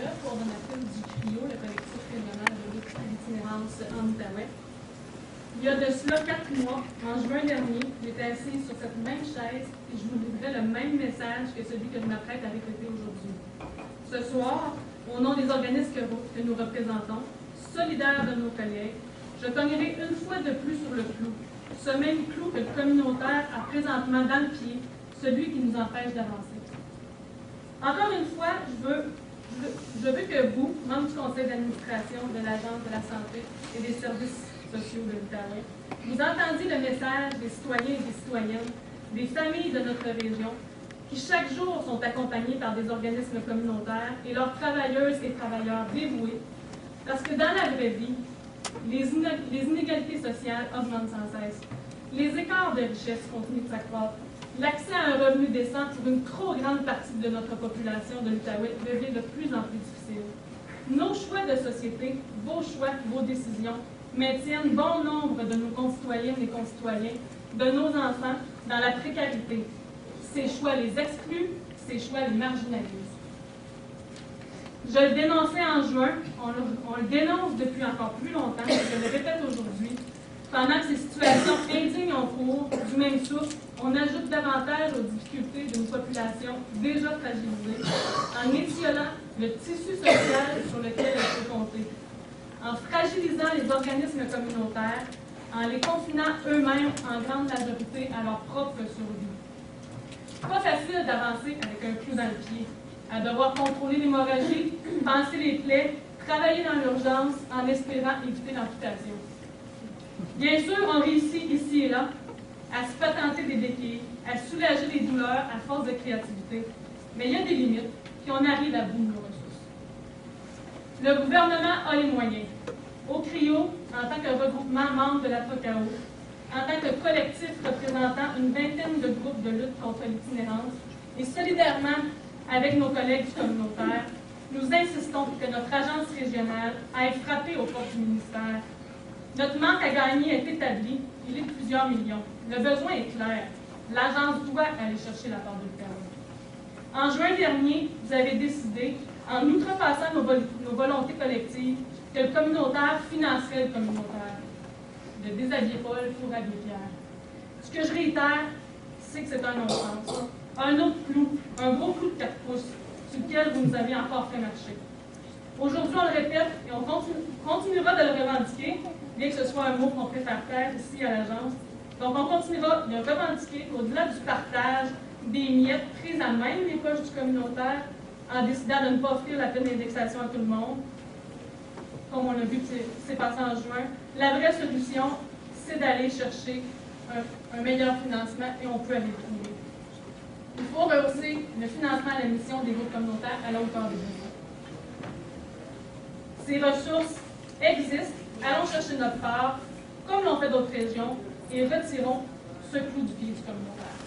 Villeneuve, coordonnatrice du CRIO, le collectif régional de lutte à l'itinérance en Outaouais. Il y a de cela 4 mois, en juin dernier, j'étais assise sur cette même chaise et je vous livrais le même message que celui que je m'apprête à répéter aujourd'hui. Ce soir, au nom des organismes que nous représentons, solidaires de nos collègues, je cognerai une fois de plus sur le clou, ce même clou que le communautaire a présentement dans le pied, celui qui nous empêche d'avancer. Encore une fois, je veux que vous, membres du conseil d'administration de l'Agence de la santé et des services sociaux de l'Outaouais, vous entendiez le message des citoyens et des citoyennes, des familles de notre région, qui chaque jour sont accompagnés par des organismes communautaires et leurs travailleuses et travailleurs dévoués, parce que dans la vraie vie, les inégalités sociales augmentent sans cesse, les écarts de richesse continuent de s'accroître. L'accès à un revenu décent pour une trop grande partie de notre population de l'Outaouais devient de plus en plus difficile. Nos choix de société, vos choix, vos décisions, maintiennent bon nombre de nos concitoyennes et concitoyens, de nos enfants, dans la précarité. Ces choix les excluent, ces choix les marginalisent. Je le dénonçais en juin, on le dénonce depuis encore plus longtemps, et je le répète aujourd'hui. Pendant que ces situations indignes ont cours, du même souffle, on ajoute davantage aux difficultés d'une population déjà fragilisée, en étiolant le tissu social sur lequel elle peut compter, en fragilisant les organismes communautaires, en les confinant eux-mêmes en grande majorité à leur propre survie. Pas facile d'avancer avec un clou dans le pied, à devoir contrôler l'hémorragie, panser les plaies, travailler dans l'urgence en espérant éviter l'amputation. Bien sûr, on réussit ici et là à se patenter des béquilles, à soulager les douleurs à force de créativité. Mais il y a des limites, puis on arrive à bout de nos ressources. Le gouvernement a les moyens. Au CRIO, en tant que regroupement membre de la TOCAO, en tant que collectif représentant une vingtaine de groupes de lutte contre l'itinérance, et solidairement avec nos collègues du communautaire, nous insistons pour que notre agence régionale aille frapper aux portes du ministère. Notre manque à gagner est établi, il est de plusieurs millions. Le besoin est clair. L'agence doit aller chercher la part de l'Outaouais. En juin dernier, vous avez décidé, en outrepassant nos volontés collectives, que le communautaire financerait le communautaire. De déshabiller Paul pour habiller Pierre. Ce que je réitère, c'est que c'est un non-sens. Un autre clou, un gros clou de 4 pouces, sur lequel vous nous avez encore fait marcher. Aujourd'hui, on le répète et on continuera de le revendiquer, bien que ce soit un mot qu'on préfère faire ici à l'agence. Donc, on continuera de revendiquer qu'au-delà du partage des miettes prises à même les poches du communautaire, en décidant de ne pas offrir la pleine indexation à tout le monde, comme on l'a vu que c'est passé en juin, la vraie solution, c'est d'aller chercher un meilleur financement et on peut aller le trouver. Il faut rehausser le financement à la mission des groupes communautaires à la hauteur des besoins. Ces ressources existent, allons chercher notre part, comme l'ont fait d'autres régions, et retirons ce clou du pied du communautaire.